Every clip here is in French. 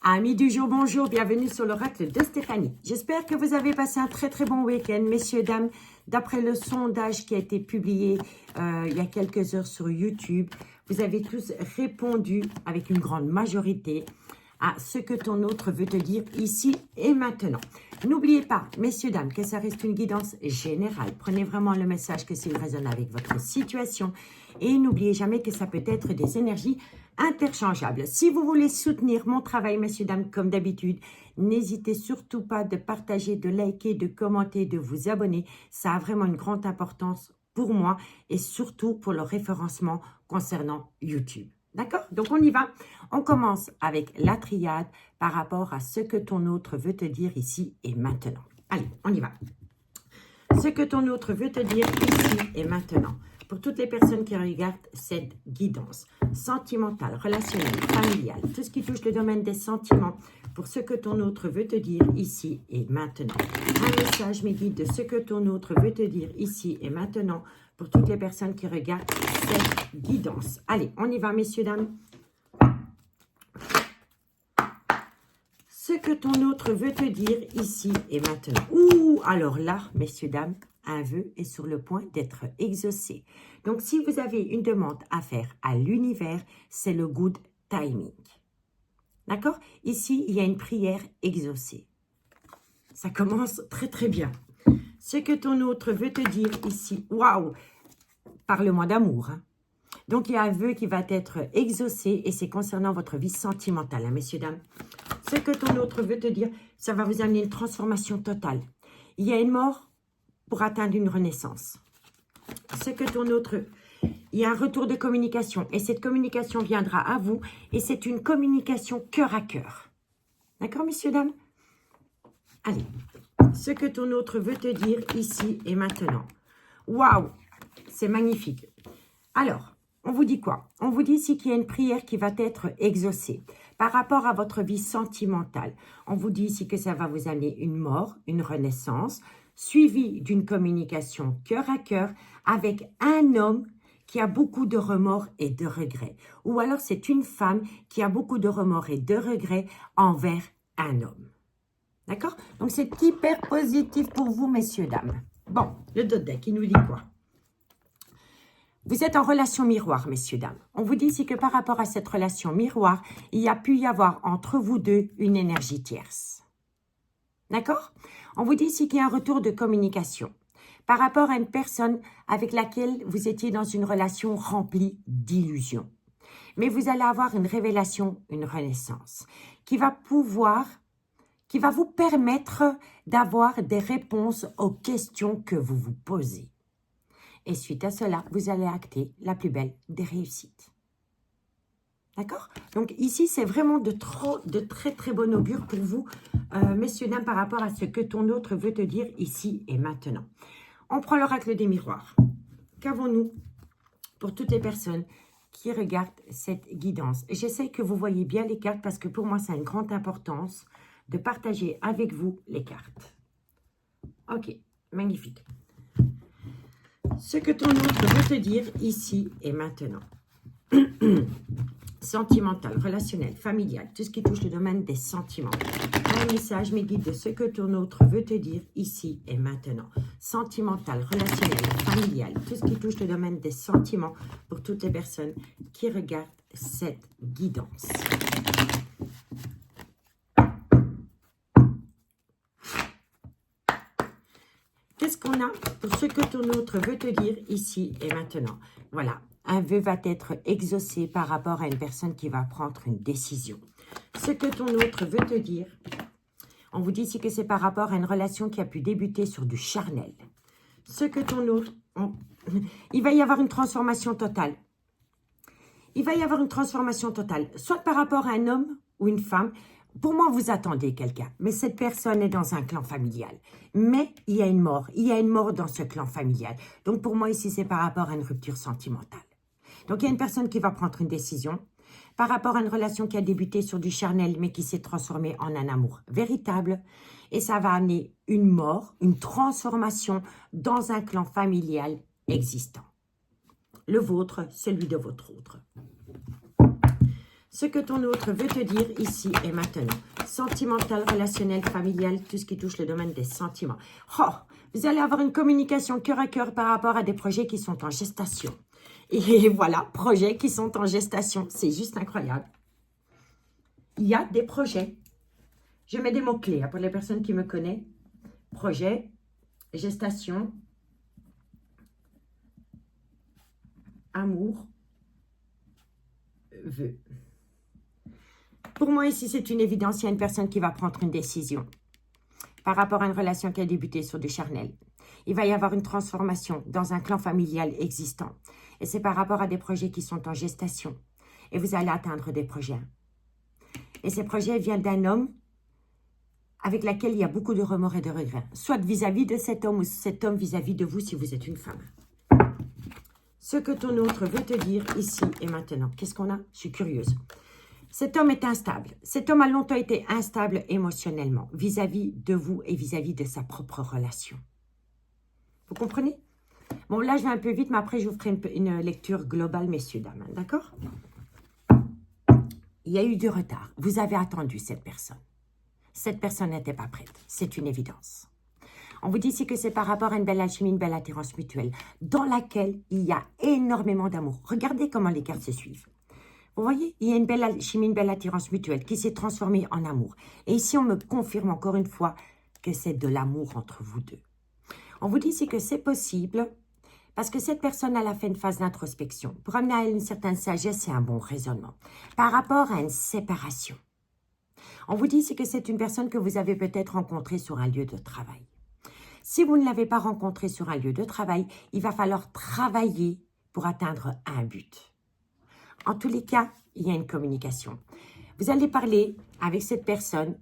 Amis du jour, bonjour, bienvenue sur l'oracle de Stéphanie. J'espère que vous avez passé un très bon week-end, messieurs, dames. D'après le sondage qui a été publié il y a quelques heures sur YouTube, vous avez tous répondu avec une grande majorité à ce que ton autre veut te dire ici et maintenant. N'oubliez pas, messieurs, dames, que ça reste une guidance générale. Prenez vraiment le message que s'il résonne avec votre situation. Et n'oubliez jamais que ça peut être des énergies interchangeables. Si vous voulez soutenir mon travail, messieurs, dames, comme d'habitude, n'hésitez surtout pas de partager, de liker, de commenter, de vous abonner. Ça a vraiment une grande importance pour moi et surtout pour le référencement concernant YouTube. D'accord? Donc, on y va. On commence avec la triade par rapport à ce que ton autre veut te dire ici et maintenant. Allez, on y va. Ce que ton autre veut te dire ici et maintenant. Pour toutes les personnes qui regardent cette guidance sentimentale, relationnelle, familiale, tout ce qui touche le domaine des sentiments, pour ce que ton autre veut te dire ici et maintenant. Un message me guide de ce que ton autre veut te dire ici et maintenant pour toutes les personnes qui regardent cette guidance. Allez, on y va, messieurs, dames. Ce que ton autre veut te dire ici et maintenant. Ouh, alors là, messieurs, dames, un vœu est sur le point d'être exaucé. Donc, si vous avez une demande à faire à l'univers, c'est le good timing. D'accord? Ici, il y a une prière exaucée. Ça commence très bien. Ce que ton autre veut te dire ici, waouh, parle-moi d'amour. Hein? Donc, il y a un vœu qui va être exaucé et c'est concernant votre vie sentimentale, hein, messieurs, dames. Ce que ton autre veut te dire, ça va vous amener une transformation totale. Il y a une mort pour atteindre une renaissance. Ce que ton autre... Il y a un retour de communication et cette communication viendra à vous et c'est une communication cœur à cœur. D'accord, messieurs, dames? Allez, ce que ton autre veut te dire ici et maintenant. Waouh, c'est magnifique. Alors, on vous dit quoi? On vous dit ici qu'il y a une prière qui va être exaucée par rapport à votre vie sentimentale. On vous dit ici que ça va vous amener une mort, une renaissance, suivie d'une communication cœur à cœur avec un homme qui a beaucoup de remords et de regrets. Ou alors c'est une femme qui a beaucoup de remords et de regrets envers un homme. D'accord? Donc c'est hyper positif pour vous, messieurs, dames. Bon, le dos de deck, il nous dit quoi? Vous êtes en relation miroir, messieurs, dames. On vous dit ici que par rapport à cette relation miroir, il y a pu y avoir entre vous deux une énergie tierce. D'accord? On vous dit ici qu'il y a un retour de communication par rapport à une personne avec laquelle vous étiez dans une relation remplie d'illusions. Mais vous allez avoir une révélation, une renaissance qui va vous permettre d'avoir des réponses aux questions que vous vous posez. Et suite à cela, vous allez acter la plus belle des réussites. D'accord? Donc ici, c'est vraiment de très bon augure pour vous, messieurs, dames, par rapport à ce que ton autre veut te dire ici et maintenant. On prend l'oracle des miroirs. Qu'avons-nous pour toutes les personnes qui regardent cette guidance? J'essaie que vous voyez bien les cartes parce que pour moi, ça a une grande importance de partager avec vous les cartes. Ok, magnifique. Ce que ton autre veut te dire ici et maintenant. Sentimental, relationnel, familial, tout ce qui touche le domaine des sentiments. Un message me guide de ce que ton autre veut te dire ici et maintenant. Sentimental, relationnel, familial, tout ce qui touche le domaine des sentiments pour toutes les personnes qui regardent cette guidance. Qu'est-ce qu'on a pour ce que ton autre veut te dire ici et maintenant? Voilà, un vœu va être exaucé par rapport à une personne qui va prendre une décision. Ce que ton autre veut te dire, on vous dit ici que c'est par rapport à une relation qui a pu débuter sur du charnel. Ce que ton autre... il va y avoir une transformation totale. Il va y avoir une transformation totale, soit par rapport à un homme ou une femme. Pour moi, vous attendez quelqu'un, mais cette personne est dans un clan familial. Mais il y a une mort dans ce clan familial. Donc pour moi, ici, c'est par rapport à une rupture sentimentale. Donc il y a une personne qui va prendre une décision par rapport à une relation qui a débuté sur du charnel, mais qui s'est transformée en un amour véritable. Et ça va amener une mort, une transformation dans un clan familial existant. Le vôtre, celui de votre autre. Ce que ton autre veut te dire ici et maintenant. Sentimental, relationnel, familial, tout ce qui touche le domaine des sentiments. Oh, vous allez avoir une communication cœur à cœur par rapport à des projets qui sont en gestation. Et voilà, projets qui sont en gestation. C'est juste incroyable. Il y a des projets. Je mets des mots-clés pour les personnes qui me connaissent. Projet, gestation, amour, vœux. Pour moi, ici, c'est une évidence. Il y a une personne qui va prendre une décision par rapport à une relation qui a débuté sur du charnel. Il va y avoir une transformation dans un clan familial existant. Et c'est par rapport à des projets qui sont en gestation. Et vous allez atteindre des projets. Et ces projets viennent d'un homme avec lequel il y a beaucoup de remords et de regrets. Soit vis-à-vis de cet homme ou cet homme vis-à-vis de vous si vous êtes une femme. Ce que ton autre veut te dire ici et maintenant. Qu'est-ce qu'on a? Je suis curieuse. Cet homme est instable. Cet homme a longtemps été instable émotionnellement vis-à-vis de vous et vis-à-vis de sa propre relation. Vous comprenez? Bon, là, je vais un peu vite, mais après, je vous ferai une lecture globale, messieurs, dames. D'accord? Il y a eu du retard. Vous avez attendu cette personne. Cette personne n'était pas prête. C'est une évidence. On vous dit ici que c'est par rapport à une belle alchimie, une belle attirance mutuelle, dans laquelle il y a énormément d'amour. Regardez comment les cartes se suivent. Vous voyez, il y a une belle alchimie, une belle attirance mutuelle qui s'est transformée en amour. Et ici, on me confirme encore une fois que c'est de l'amour entre vous deux. On vous dit ici que c'est possible parce que cette personne, elle a fait une phase d'introspection pour amener à elle une certaine sagesse et un bon raisonnement par rapport à une séparation. On vous dit ici que c'est une personne que vous avez peut-être rencontrée sur un lieu de travail. Si vous ne l'avez pas rencontrée sur un lieu de travail, il va falloir travailler pour atteindre un but. En tous les cas, il y a une communication. Vous allez parler avec cette personne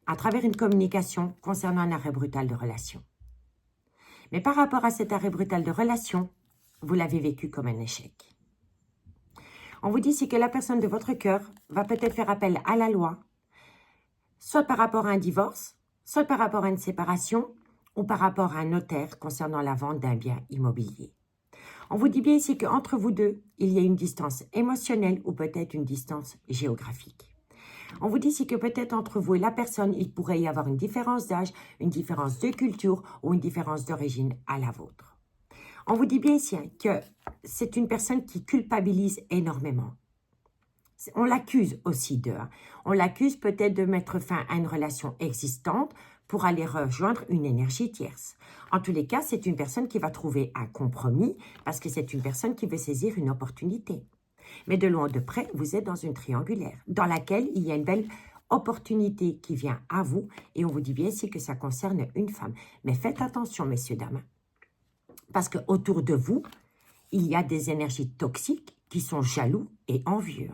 à travers une communication concernant un arrêt brutal de relation. Mais par rapport à cet arrêt brutal de relation, vous l'avez vécu comme un échec. On vous dit ici que la personne de votre cœur va peut-être faire appel à la loi, soit par rapport à un divorce, soit par rapport à une séparation, ou par rapport à un notaire concernant la vente d'un bien immobilier. On vous dit bien ici qu'entre vous deux, il y a une distance émotionnelle ou peut-être une distance géographique. On vous dit ici que peut-être entre vous et la personne, il pourrait y avoir une différence d'âge, une différence de culture ou une différence d'origine à la vôtre. On vous dit bien ici que c'est une personne qui culpabilise énormément. On l'accuse aussi on l'accuse peut-être de mettre fin à une relation existante pour aller rejoindre une énergie tierce. En tous les cas, c'est une personne qui va trouver un compromis parce que c'est une personne qui veut saisir une opportunité. Mais de loin ou de près, vous êtes dans une triangulaire dans laquelle il y a une belle opportunité qui vient à vous et on vous dit bien ici que ça concerne une femme. Mais faites attention, messieurs, dames, parce qu'autour de vous, il y a des énergies toxiques qui sont jaloux et envieux.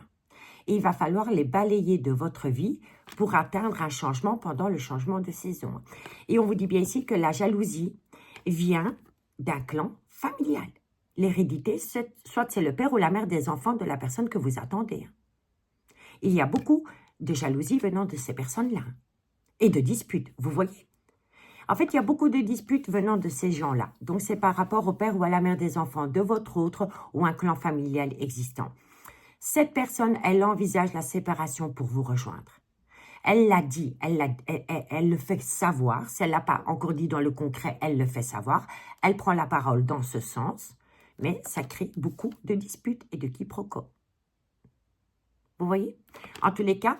Et il va falloir les balayer de votre vie pour atteindre un changement pendant le changement de saison. Et on vous dit bien ici que la jalousie vient d'un clan familial. L'hérédité, soit c'est le père ou la mère des enfants de la personne que vous attendez. Il y a beaucoup de jalousie venant de ces personnes-là. Et de disputes, vous voyez. En fait, il y a beaucoup de disputes venant de ces gens-là. Donc, c'est par rapport au père ou à la mère des enfants de votre autre ou un clan familial existant. Cette personne, elle envisage la séparation pour vous rejoindre. Elle l'a dit, elle le fait savoir. Si elle ne l'a pas encore dit dans le concret, elle le fait savoir. Elle prend la parole dans ce sens, mais ça crée beaucoup de disputes et de quiproquos. Vous voyez? En tous les cas,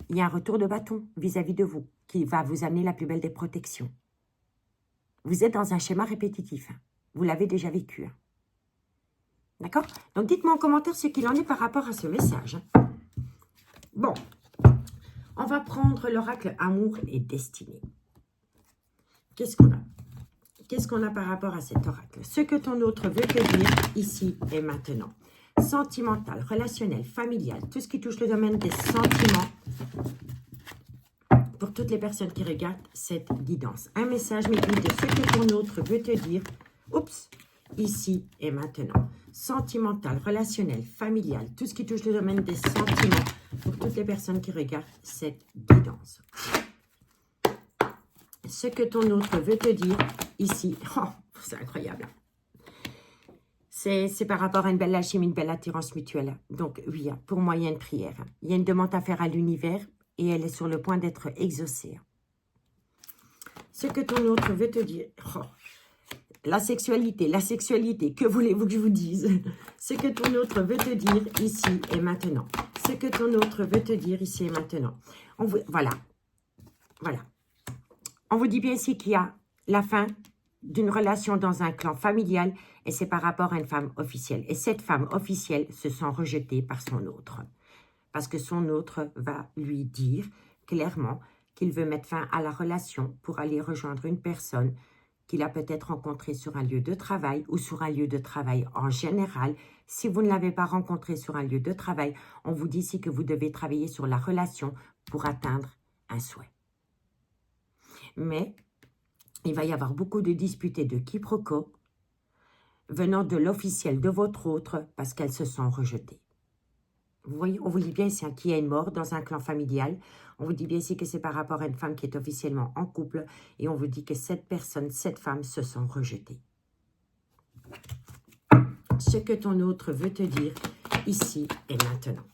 il y a un retour de bâton vis-à-vis de vous qui va vous amener la plus belle des protections. Vous êtes dans un schéma répétitif. Vous l'avez déjà vécu. D'accord? Donc, dites-moi en commentaire ce qu'il en est par rapport à ce message. Bon, on va prendre l'oracle Amour et Destinée. Qu'est-ce qu'on a? Qu'est-ce qu'on a par rapport à cet oracle? Ce que ton autre veut te dire ici et maintenant. Sentimental, relationnel, familial, tout ce qui touche le domaine des sentiments. Pour toutes les personnes qui regardent cette guidance. Un message m'écrit de ce que ton autre veut te dire. Oups! Ici et maintenant. Sentimental, relationnel, familial, tout ce qui touche le domaine des sentiments pour toutes les personnes qui regardent cette guidance. Ce que ton autre veut te dire ici, oh, c'est incroyable. C'est par rapport à une belle alchimie, une belle attirance mutuelle. Donc oui, pour moi, il y a une prière. Il y a une demande à faire à l'univers et elle est sur le point d'être exaucée. Ce que ton autre veut te dire... Oh, la sexualité, que voulez-vous que je vous dise? Ce que ton autre veut te dire ici et maintenant. Ce que ton autre veut te dire ici et maintenant. Voilà. On vous dit bien ici qu'il y a la fin d'une relation dans un clan familial et c'est par rapport à une femme officielle. Et cette femme officielle se sent rejetée par son autre. Parce que son autre va lui dire clairement qu'il veut mettre fin à la relation pour aller rejoindre une personne qu'il a peut-être rencontrée sur un lieu de travail ou sur un lieu de travail en général. Si vous ne l'avez pas rencontré sur un lieu de travail, on vous dit ici que vous devez travailler sur la relation pour atteindre un souhait. Mais il va y avoir beaucoup de disputes et de quiproquos venant de l'officiel de votre autre parce qu'elles se sont rejetées. Vous voyez, on vous dit bien ici qu'il y a une mort dans un clan familial. On vous dit bien ici que c'est par rapport à une femme qui est officiellement en couple. Et on vous dit que cette personne, cette femme se sont rejetées. Ce que ton autre veut te dire ici et maintenant.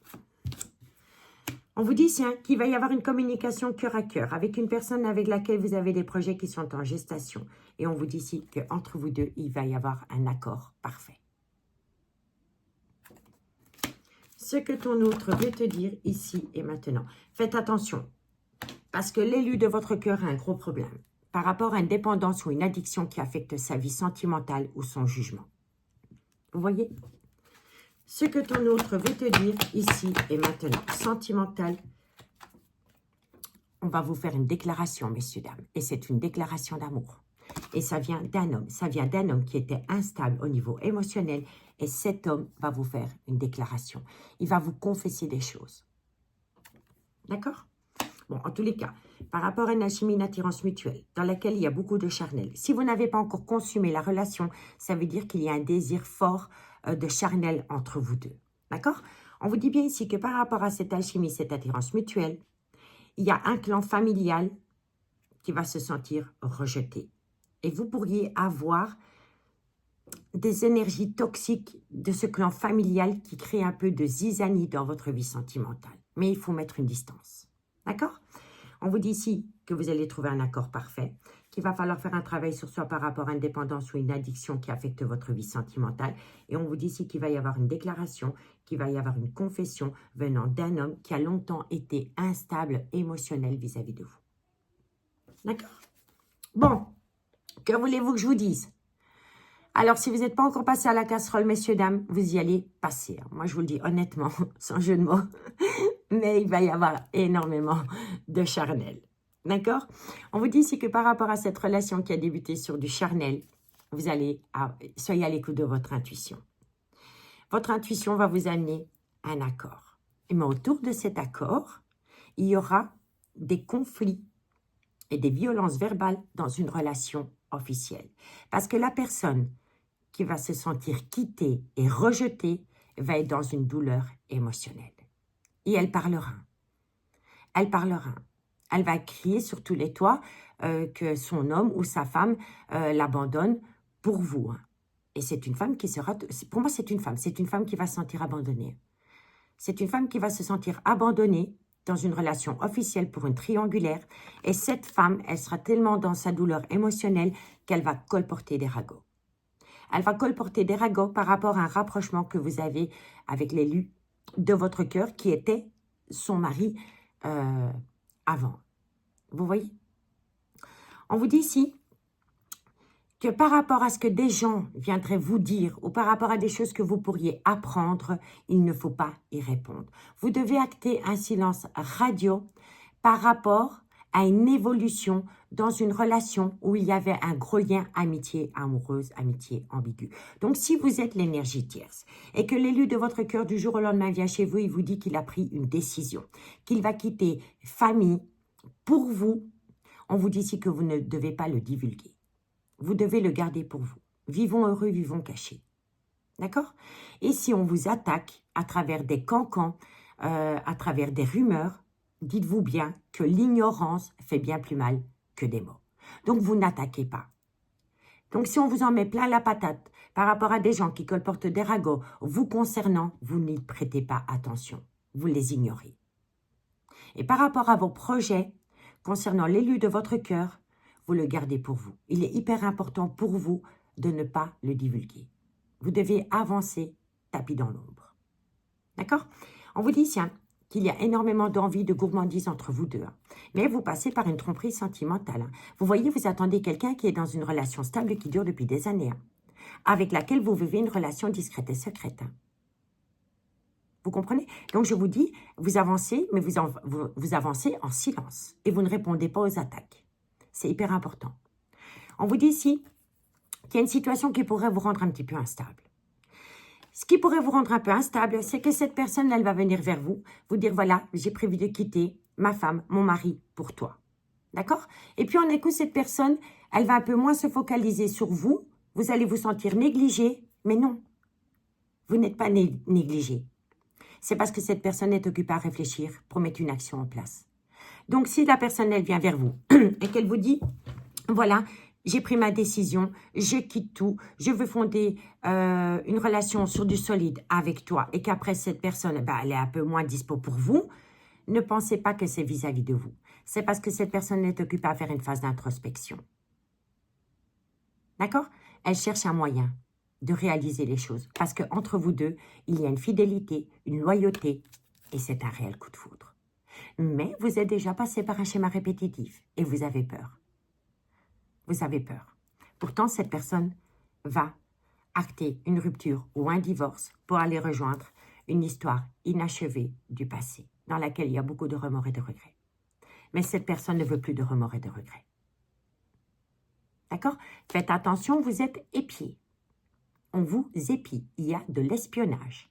On vous dit ici qu'il va y avoir une communication cœur à cœur avec une personne avec laquelle vous avez des projets qui sont en gestation. Et on vous dit ici qu'entre vous deux, il va y avoir un accord parfait. Ce que ton autre veut te dire ici et maintenant. Faites attention, parce que l'élu de votre cœur a un gros problème par rapport à une dépendance ou une addiction qui affecte sa vie sentimentale ou son jugement. Vous voyez? Ce que ton autre veut te dire ici et maintenant. Sentimental, on va vous faire une déclaration, messieurs, dames. Et c'est une déclaration d'amour. Et ça vient d'un homme. Ça vient d'un homme qui était instable au niveau émotionnel. Et cet homme va vous faire une déclaration. Il va vous confesser des choses. D'accord? Bon, en tous les cas, par rapport à une alchimie, une attirance mutuelle, dans laquelle il y a beaucoup de charnel. Si vous n'avez pas encore consumé la relation, ça veut dire qu'il y a un désir fort de charnel entre vous deux. D'accord? On vous dit bien ici que par rapport à cette alchimie, cette attirance mutuelle, il y a un clan familial qui va se sentir rejeté. Et vous pourriez avoir des énergies toxiques de ce clan familial qui crée un peu de zizanie dans votre vie sentimentale. Mais il faut mettre une distance. D'accord? On vous dit ici que vous allez trouver un accord parfait, qu'il va falloir faire un travail sur soi par rapport à une dépendance ou une addiction qui affecte votre vie sentimentale. Et on vous dit ici qu'il va y avoir une déclaration, qu'il va y avoir une confession venant d'un homme qui a longtemps été instable émotionnel vis-à-vis de vous. D'accord? Bon, que voulez-vous que je vous dise? Alors, si vous n'êtes pas encore passé à la casserole, messieurs, dames, vous y allez passer. Moi, je vous le dis honnêtement, sans jeu de mots, mais il va y avoir énormément de charnel. D'accord? On vous dit ici que par rapport à cette relation qui a débuté sur du charnel, vous allez, soyez à l'écoute de votre intuition. Votre intuition va vous amener à un accord. Mais autour de cet accord, il y aura des conflits et des violences verbales dans une relation officielle. Parce que la personne qui va se sentir quittée et rejetée va être dans une douleur émotionnelle. Et elle parlera. Elle parlera. Elle va crier sur tous les toits que son homme ou sa femme l'abandonne pour vous. Et c'est une femme qui sera... Pour moi, c'est une femme. C'est une femme qui va se sentir abandonnée. C'est une femme qui va se sentir abandonnée dans une relation officielle pour une triangulaire. Et cette femme, elle sera tellement dans sa douleur émotionnelle qu'elle va colporter des ragots. Elle va colporter des ragots par rapport à un rapprochement que vous avez avec l'élu de votre cœur qui était son mari avant. Vous voyez? On vous dit ici que par rapport à ce que des gens viendraient vous dire ou par rapport à des choses que vous pourriez apprendre, il ne faut pas y répondre. Vous devez acter un silence radio par rapport à une évolution dans une relation où il y avait un gros lien amitié amoureuse, amitié ambiguë. Donc, si vous êtes l'énergie tierce et que l'élu de votre cœur du jour au lendemain vient chez vous, il vous dit qu'il a pris une décision, qu'il va quitter famille pour vous, on vous dit ici que vous ne devez pas le divulguer. Vous devez le garder pour vous. Vivons heureux, vivons cachés. D'accord? Et si on vous attaque à travers des cancans, à travers des rumeurs, dites-vous bien que l'ignorance fait bien plus mal que des mots. Donc, vous n'attaquez pas. Donc, si on vous en met plein la patate par rapport à des gens qui colportent des ragots vous concernant, vous n'y prêtez pas attention. Vous les ignorez. Et par rapport à vos projets concernant l'élu de votre cœur, vous le gardez pour vous. Il est hyper important pour vous de ne pas le divulguer. Vous devez avancer tapis dans l'ombre. D'accord? On vous dit ici qu'il y a énormément d'envie, de gourmandise entre vous deux. Mais vous passez par une tromperie sentimentale. Vous voyez, vous attendez quelqu'un qui est dans une relation stable qui dure depuis des années, avec laquelle vous vivez une relation discrète et secrète. Vous comprenez? Donc, je vous dis, vous avancez, mais vous avancez en silence et vous ne répondez pas aux attaques. C'est hyper important. On vous dit ici qu'il y a une situation qui pourrait vous rendre un petit peu instable. Ce qui pourrait vous rendre un peu instable, c'est que cette personne, elle va venir vers vous, vous dire, voilà, j'ai prévu de quitter ma femme, mon mari, pour toi. D'accord? Et puis, on écoute cette personne, elle va un peu moins se focaliser sur vous, vous allez vous sentir négligé, mais non, vous n'êtes pas négligé. C'est parce que cette personne est occupée à réfléchir pour mettre une action en place. Donc, si la personne, elle vient vers vous et qu'elle vous dit, voilà, j'ai pris ma décision, je quitte tout, je veux fonder une relation sur du solide avec toi et qu'après cette personne, elle est un peu moins dispo pour vous, ne pensez pas que c'est vis-à-vis de vous. C'est parce que cette personne est occupée à faire une phase d'introspection. D'accord? Elle cherche un moyen de réaliser les choses parce qu'entre vous deux, il y a une fidélité, une loyauté et c'est un réel coup de foudre. Mais vous êtes déjà passé par un schéma répétitif et vous avez peur. Vous avez peur. Pourtant, cette personne va acter une rupture ou un divorce pour aller rejoindre une histoire inachevée du passé, dans laquelle il y a beaucoup de remords et de regrets. Mais cette personne ne veut plus de remords et de regrets. D'accord? Faites attention, vous êtes épié. On vous épie. Il y a de l'espionnage.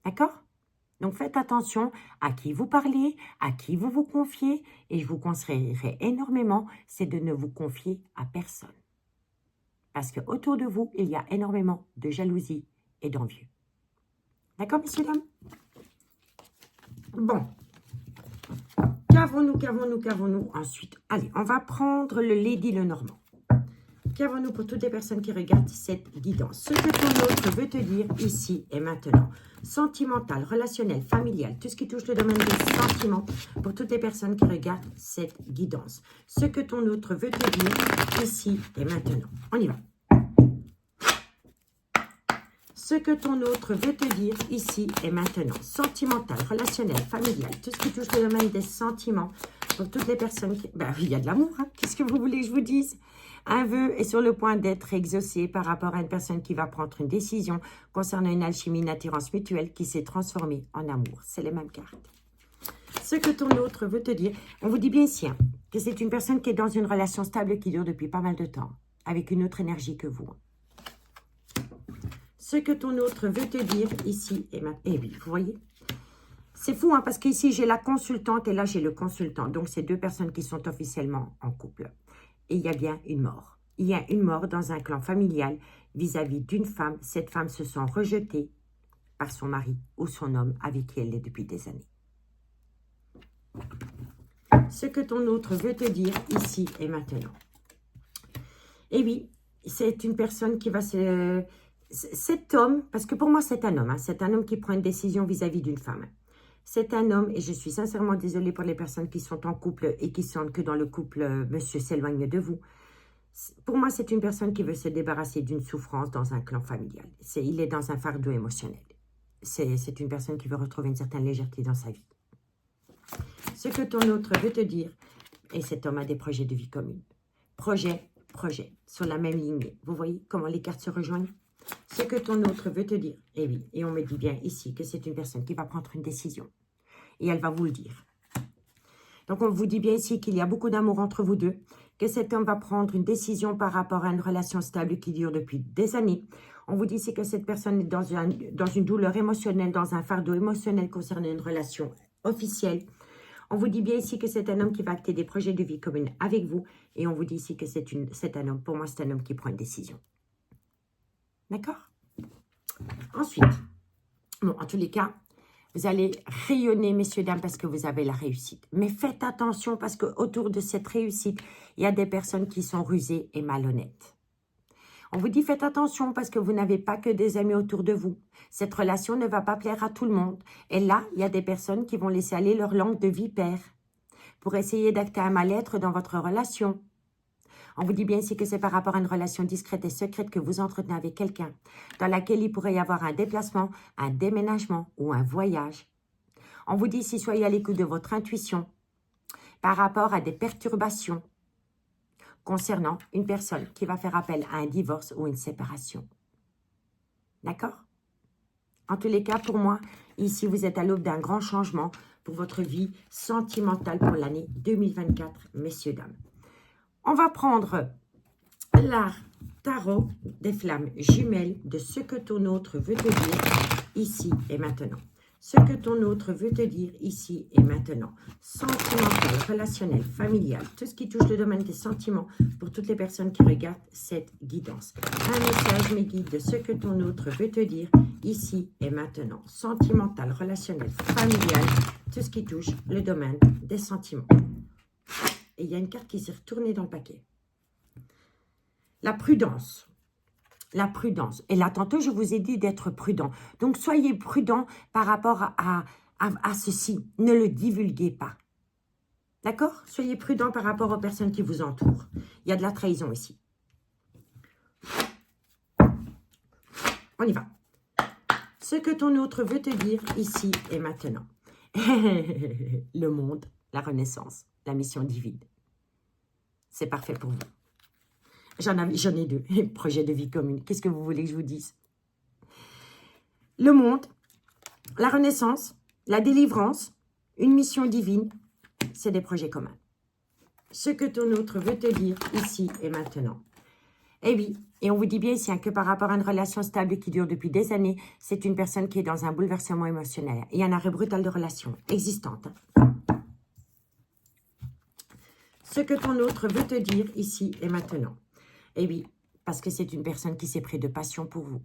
D'accord? Donc, faites attention à qui vous parlez, à qui vous vous confiez. Et je vous conseillerais énormément, c'est de ne vous confier à personne. Parce qu'autour de vous, il y a énormément de jalousie et d'envieux. D'accord, messieurs, dames? Bon. Qu'avons-nous ensuite? Allez, on va prendre le Lady Lenormand. Qu'avons-nous pour toutes les personnes qui regardent cette guidance? Ce que ton autre veut te dire ici et maintenant. Sentimental, relationnel, familial, tout ce qui touche le domaine des sentiments pour toutes les personnes qui regardent cette guidance. Ce que ton autre veut te dire ici et maintenant. On y va. Ce que ton autre veut te dire ici et maintenant. Sentimental, relationnel, familial, tout ce qui touche le domaine des sentiments pour toutes les personnes qui... Ben, il y a de l'amour, hein. Qu'est-ce que vous voulez que je vous dise? Un vœu est sur le point d'être exaucé par rapport à une personne qui va prendre une décision concernant une alchimie, une attirance mutuelle qui s'est transformée en amour. C'est les mêmes cartes. Ce que ton autre veut te dire, on vous dit bien ici que c'est une personne qui est dans une relation stable qui dure depuis pas mal de temps, avec une autre énergie que vous. Ce que ton autre veut te dire ici et maintenant. Et oui, vous voyez, c'est fou, parce qu'ici j'ai la consultante et là j'ai le consultant. Donc, c'est deux personnes qui sont officiellement en couple. Et il y a bien une mort. Il y a une mort dans un clan familial vis-à-vis d'une femme. Cette femme se sent rejetée par son mari ou son homme avec qui elle est depuis des années. Ce que ton autre veut te dire ici et maintenant. Et oui, c'est une personne qui va se... Cet homme, parce que pour moi c'est un homme, c'est un homme qui prend une décision vis-à-vis d'une femme. C'est un homme, et je suis sincèrement désolée pour les personnes qui sont en couple et qui sentent que dans le couple, monsieur s'éloigne de vous. Pour moi, c'est une personne qui veut se débarrasser d'une souffrance dans un clan familial. Il est dans un fardeau émotionnel. C'est une personne qui veut retrouver une certaine légèreté dans sa vie. Ce que ton autre veut te dire, et cet homme a des projets de vie commune. Projet, sur la même lignée. Vous voyez comment les cartes se rejoignent? Ce que ton autre veut te dire, et oui, et on me dit bien ici que c'est une personne qui va prendre une décision. Et elle va vous le dire. Donc, on vous dit bien ici qu'il y a beaucoup d'amour entre vous deux, que cet homme va prendre une décision par rapport à une relation stable qui dure depuis des années. On vous dit ici que cette personne est dans une douleur émotionnelle, dans un fardeau émotionnel concernant une relation officielle. On vous dit bien ici que c'est un homme qui va acter des projets de vie communs avec vous. Et on vous dit ici que c'est un homme, pour moi, c'est un homme qui prend une décision. D'accord? Ensuite, bon, en tous les cas, vous allez rayonner, messieurs, dames, parce que vous avez la réussite. Mais faites attention parce qu'autour de cette réussite, il y a des personnes qui sont rusées et malhonnêtes. On vous dit faites attention parce que vous n'avez pas que des amis autour de vous. Cette relation ne va pas plaire à tout le monde. Et là, il y a des personnes qui vont laisser aller leur langue de vipère pour essayer d'acter un mal-être dans votre relation. On vous dit bien ici que c'est par rapport à une relation discrète et secrète que vous entretenez avec quelqu'un, dans laquelle il pourrait y avoir un déplacement, un déménagement ou un voyage. On vous dit ici, soyez à l'écoute de votre intuition par rapport à des perturbations concernant une personne qui va faire appel à un divorce ou une séparation. D'accord? En tous les cas, pour moi, ici, vous êtes à l'aube d'un grand changement pour votre vie sentimentale pour l'année 2024, messieurs, dames. On va prendre la tarot des flammes jumelles de ce que ton autre veut te dire ici et maintenant. Ce que ton autre veut te dire ici et maintenant. Sentimental, relationnel, familial, tout ce qui touche le domaine des sentiments pour toutes les personnes qui regardent cette guidance. Un message, mes guides, de ce que ton autre veut te dire ici et maintenant. Sentimental, relationnel, familial, tout ce qui touche le domaine des sentiments. Et il y a une carte qui s'est retournée dans le paquet. La prudence. La prudence. Et là, tantôt, je vous ai dit d'être prudent. Donc, soyez prudent par rapport à ceci. Ne le divulguez pas. D'accord? Soyez prudent par rapport aux personnes qui vous entourent. Il y a de la trahison ici. On y va. Ce que ton autre veut te dire ici et maintenant. Le monde, la renaissance, la mission divine. C'est parfait pour vous. J'en ai deux. Projet de vie commune. Qu'est-ce que vous voulez que je vous dise? Le monde, la renaissance, la délivrance, une mission divine, c'est des projets communs. Ce que ton autre veut te dire ici et maintenant. Eh oui, et on vous dit bien ici que par rapport à une relation stable qui dure depuis des années, c'est une personne qui est dans un bouleversement émotionnel. Il y a un arrêt brutal de relation existante. Ce que ton autre veut te dire ici et maintenant. Eh oui, parce que c'est une personne qui s'est pris de passion pour vous.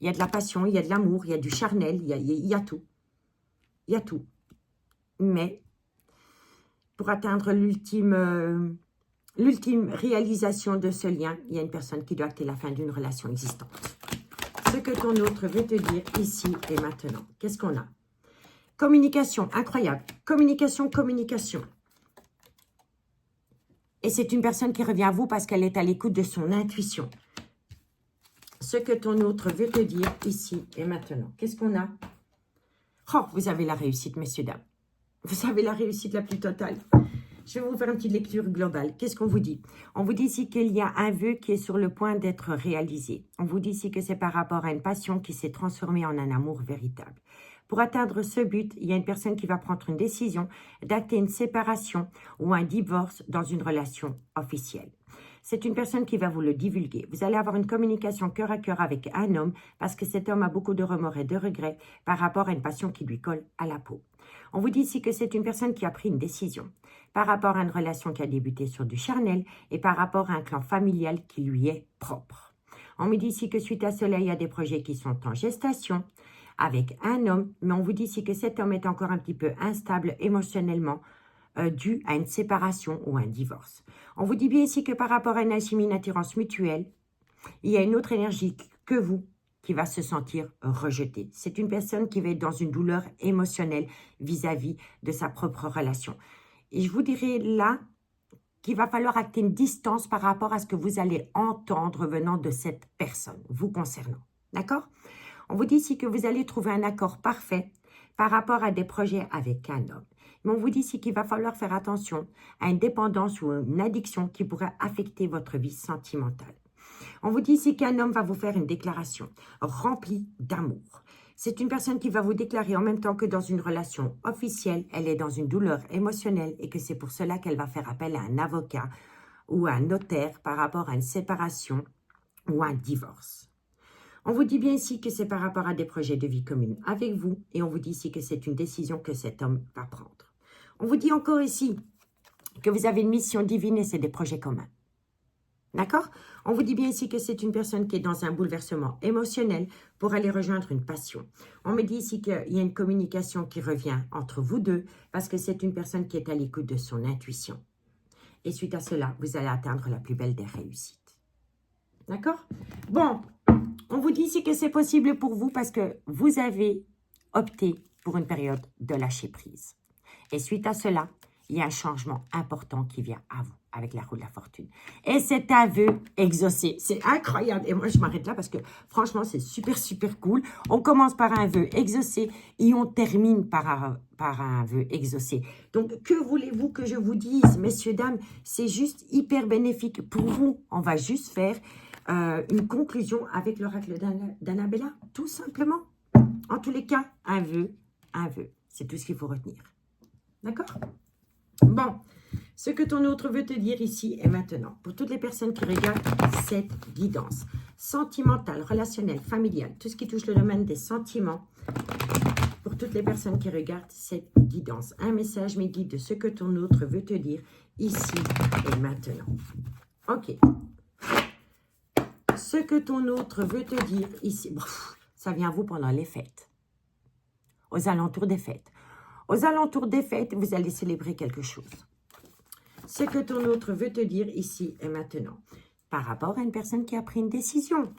Il y a de la passion, il y a de l'amour, il y a du charnel, il y a tout. Il y a tout. Mais, pour atteindre l'ultime réalisation de ce lien, il y a une personne qui doit acter la fin d'une relation existante. Ce que ton autre veut te dire ici et maintenant. Qu'est-ce qu'on a? Communication, incroyable. Communication, communication. Et c'est une personne qui revient à vous parce qu'elle est à l'écoute de son intuition. Ce que ton autre veut te dire ici et maintenant. Qu'est-ce qu'on a? Oh, vous avez la réussite, messieurs, dames. Vous avez la réussite la plus totale. Je vais vous faire une petite lecture globale. Qu'est-ce qu'on vous dit? On vous dit ici qu'il y a un vœu qui est sur le point d'être réalisé. On vous dit ici que c'est par rapport à une passion qui s'est transformée en un amour véritable. Pour atteindre ce but, il y a une personne qui va prendre une décision d'acter une séparation ou un divorce dans une relation officielle. C'est une personne qui va vous le divulguer. Vous allez avoir une communication cœur à cœur avec un homme parce que cet homme a beaucoup de remords et de regrets par rapport à une passion qui lui colle à la peau. On vous dit ici que c'est une personne qui a pris une décision par rapport à une relation qui a débuté sur du charnel et par rapport à un clan familial qui lui est propre. On me dit ici que suite à cela, il y a des projets qui sont en gestation avec un homme, mais on vous dit ici que cet homme est encore un petit peu instable émotionnellement dû à une séparation ou un divorce. On vous dit bien ici que par rapport à une alchimie, une attirance mutuelle, il y a une autre énergie que vous qui va se sentir rejetée. C'est une personne qui va être dans une douleur émotionnelle vis-à-vis de sa propre relation. Et je vous dirais là qu'il va falloir acter une distance par rapport à ce que vous allez entendre venant de cette personne, vous concernant. D'accord? On vous dit ici que vous allez trouver un accord parfait par rapport à des projets avec un homme. Mais on vous dit ici qu'il va falloir faire attention à une dépendance ou une addiction qui pourrait affecter votre vie sentimentale. On vous dit ici qu'un homme va vous faire une déclaration remplie d'amour. C'est une personne qui va vous déclarer en même temps que dans une relation officielle, elle est dans une douleur émotionnelle et que c'est pour cela qu'elle va faire appel à un avocat ou à un notaire par rapport à une séparation ou un divorce. On vous dit bien ici que c'est par rapport à des projets de vie commune avec vous et on vous dit ici que c'est une décision que cet homme va prendre. On vous dit encore ici que vous avez une mission divine et c'est des projets communs. D'accord? On vous dit bien ici que c'est une personne qui est dans un bouleversement émotionnel pour aller rejoindre une passion. On me dit ici qu'il y a une communication qui revient entre vous deux parce que c'est une personne qui est à l'écoute de son intuition. Et suite à cela, vous allez atteindre la plus belle des réussites. D'accord? Bon, on vous dit ici que c'est possible pour vous parce que vous avez opté pour une période de lâcher prise. Et suite à cela, il y a un changement important qui vient à vous avec la roue de la fortune. Et cet aveu exaucé, c'est incroyable. Et moi, je m'arrête là parce que franchement, c'est super, super cool. On commence par un vœu exaucé et on termine par un vœu exaucé. Donc, que voulez-vous que je vous dise, messieurs, dames? C'est juste hyper bénéfique pour vous. On va juste faire une conclusion avec l'oracle d'Annabella, tout simplement. En tous les cas, un vœu. C'est tout ce qu'il faut retenir. D'accord? Bon, ce que ton autre veut te dire ici et maintenant, pour toutes les personnes qui regardent cette guidance, sentimentale, relationnelle, familiale, tout ce qui touche le domaine des sentiments, pour toutes les personnes qui regardent cette guidance, un message mes guides de ce que ton autre veut te dire ici et maintenant. Ok. Ce que ton autre veut te dire ici, ça vient à vous pendant les fêtes, aux alentours des fêtes. Aux alentours des fêtes, vous allez célébrer quelque chose. Ce que ton autre veut te dire ici et maintenant, par rapport à une personne qui a pris une décision.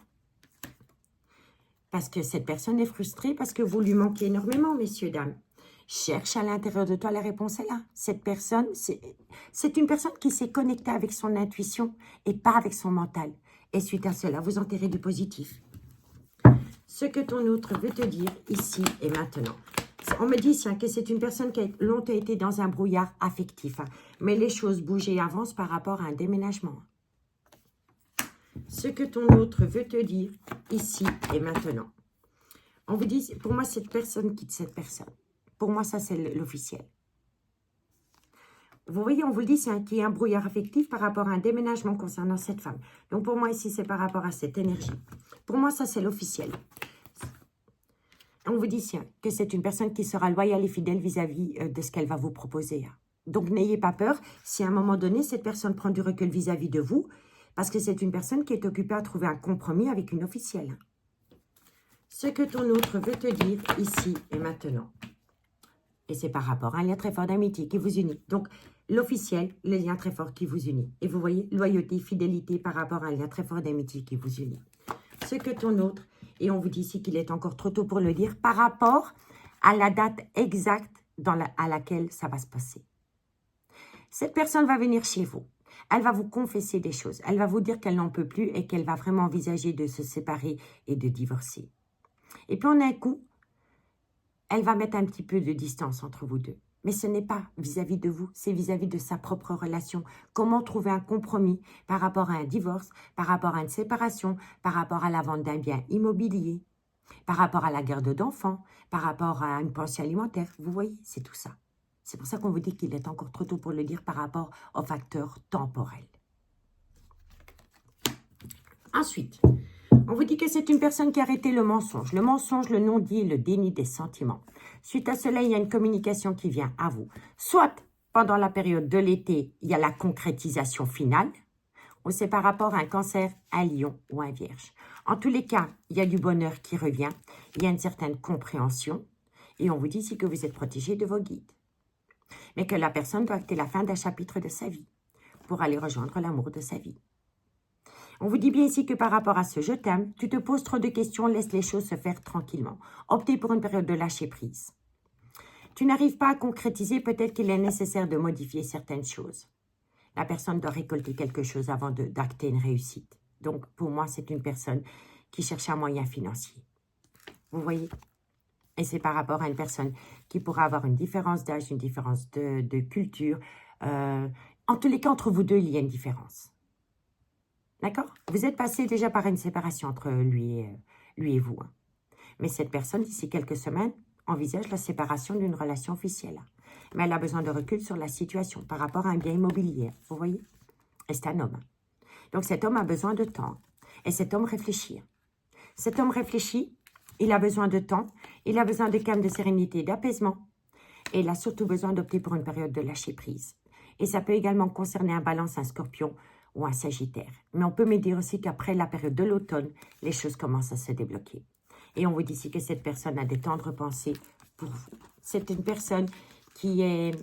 Parce que cette personne est frustrée, parce que vous lui manquez énormément, messieurs, dames. Cherche à l'intérieur de toi, la réponse est là. Cette personne, c'est une personne qui s'est connectée avec son intuition et pas avec son mental. Et suite à cela, vous enterrez du positif. Ce que ton autre veut te dire ici et maintenant. On me dit que c'est une personne qui a longtemps été dans un brouillard affectif. Mais les choses bougent et avancent par rapport à un déménagement. Ce que ton autre veut te dire ici et maintenant. On vous dit, pour moi, cette personne quitte cette personne. Pour moi, ça, c'est l'officiel. Vous voyez, on vous le dit, c'est qu'il y a un brouillard affectif par rapport à un déménagement concernant cette femme. Donc, pour moi, ici, c'est par rapport à cette énergie. Pour moi, ça, c'est l'officiel. On vous dit que c'est une personne qui sera loyale et fidèle vis-à-vis de ce qu'elle va vous proposer. Donc, n'ayez pas peur si à un moment donné, cette personne prend du recul vis-à-vis de vous, parce que c'est une personne qui est occupée à trouver un compromis avec une officielle. Ce que ton autre veut te dire ici et maintenant. Et c'est par rapport à un lien très fort d'amitié qui vous unit. Donc, l'officiel, le lien très fort qui vous unit. Et vous voyez, loyauté, fidélité par rapport à un lien très fort d'amitié qui vous unit. Ce que ton autre, et on vous dit ici qu'il est encore trop tôt pour le dire, par rapport à la date exacte à laquelle ça va se passer. Cette personne va venir chez vous. Elle va vous confesser des choses. Elle va vous dire qu'elle n'en peut plus et qu'elle va vraiment envisager de se séparer et de divorcer. Et puis, en un coup, elle va mettre un petit peu de distance entre vous deux. Mais ce n'est pas vis-à-vis de vous, c'est vis-à-vis de sa propre relation. Comment trouver un compromis par rapport à un divorce, par rapport à une séparation, par rapport à la vente d'un bien immobilier, par rapport à la garde d'enfants, par rapport à une pension alimentaire. Vous voyez, c'est tout ça. C'est pour ça qu'on vous dit qu'il est encore trop tôt pour le dire par rapport aux facteurs temporels. Ensuite, on vous dit que c'est une personne qui a arrêté le mensonge. Le mensonge, le non-dit, le déni des sentiments. Suite à cela, il y a une communication qui vient à vous. Soit pendant la période de l'été, il y a la concrétisation finale, ou c'est par rapport à un cancer, un lion ou un vierge. En tous les cas, il y a du bonheur qui revient, il y a une certaine compréhension, et on vous dit ici que vous êtes protégé de vos guides. Mais que la personne doit acter la fin d'un chapitre de sa vie pour aller rejoindre l'amour de sa vie. On vous dit bien ici que par rapport à ce « je t'aime », tu te poses trop de questions, laisse les choses se faire tranquillement. Optez pour une période de lâcher prise. Tu n'arrives pas à concrétiser, peut-être qu'il est nécessaire de modifier certaines choses. La personne doit récolter quelque chose avant d'acter une réussite. Donc, pour moi, c'est une personne qui cherche un moyen financier. Vous voyez? Et c'est par rapport à une personne qui pourra avoir une différence d'âge, une différence de culture. En tous les cas, entre vous deux, il y a une différence. D'accord? Vous êtes passé déjà par une séparation entre lui et vous. Hein. Mais cette personne, d'ici quelques semaines, envisage la séparation d'une relation officielle. Mais elle a besoin de recul sur la situation par rapport à un bien immobilier. Vous voyez? Et c'est un homme. Donc cet homme a besoin de temps. Et cet homme réfléchit. Cet homme réfléchit, il a besoin de temps, il a besoin de calme, de sérénité, d'apaisement. Et il a surtout besoin d'opter pour une période de lâcher prise. Et ça peut également concerner un balance, un scorpion ou un sagittaire. Mais on peut me dire aussi qu'après la période de l'automne, les choses commencent à se débloquer. Et on vous dit ici que cette personne a des tendres pensées pour vous. C'est une personne qui est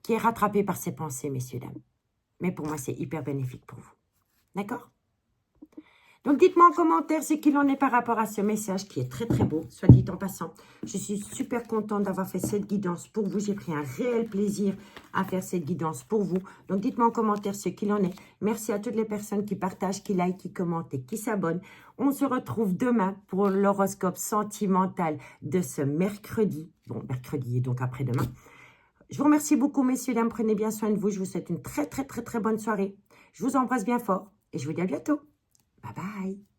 rattrapée par ses pensées, messieurs, dames. Mais pour moi, c'est hyper bénéfique pour vous. D'accord? Donc, dites-moi en commentaire ce qu'il en est par rapport à ce message qui est très, très beau, soit dit en passant. Je suis super contente d'avoir fait cette guidance pour vous. J'ai pris un réel plaisir à faire cette guidance pour vous. Donc, dites-moi en commentaire ce qu'il en est. Merci à toutes les personnes qui partagent, qui like, qui commentent et qui s'abonnent. On se retrouve demain pour l'horoscope sentimental de ce mercredi. Bon, mercredi et donc après-demain. Je vous remercie beaucoup, messieurs, dames. Prenez bien soin de vous. Je vous souhaite une très, très, très, très bonne soirée. Je vous embrasse bien fort et je vous dis à bientôt. Bye bye.